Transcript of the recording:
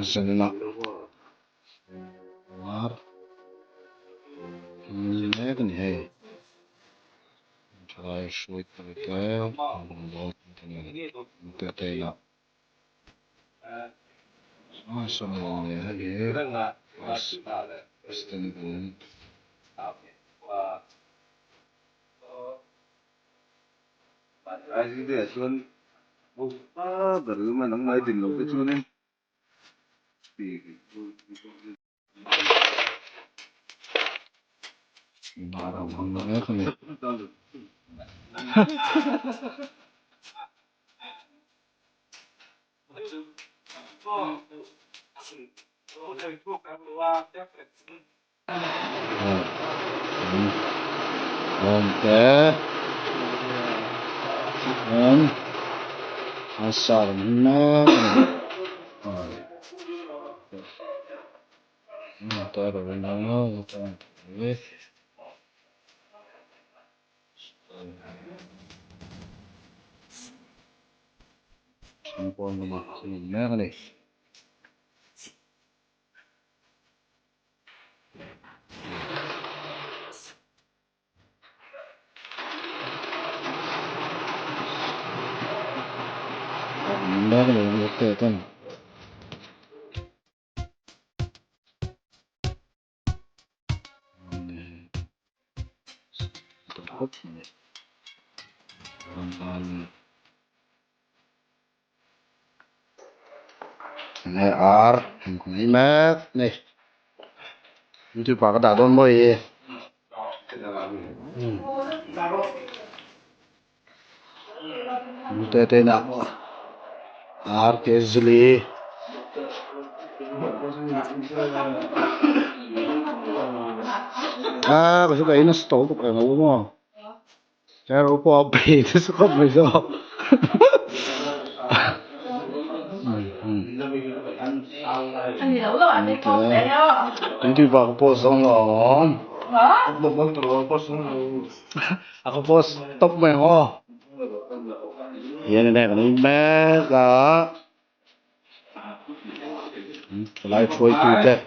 Hazelnut. Var. Lekker hey. Try sweet potato. Potato. So here. Stand. Ai dia sun baru menang mai din lo ke sunin. Lekker. Oke. Asarnya. Taruh nama, taruh. Sampul nama sininya nih. Benar nih, oke kan. Tutup nih. Này ar, mấy mét này. Chứ bà có đặt đón môi gì? Tê tê nào. Ar kezli. À, cái số cái nó stop cái nó đúng không? Cái nó có bị cái số không bị sao? Hindi ba ako post online? Ako post top mo yun ko. Yan na kanina ka. Live for Twitter.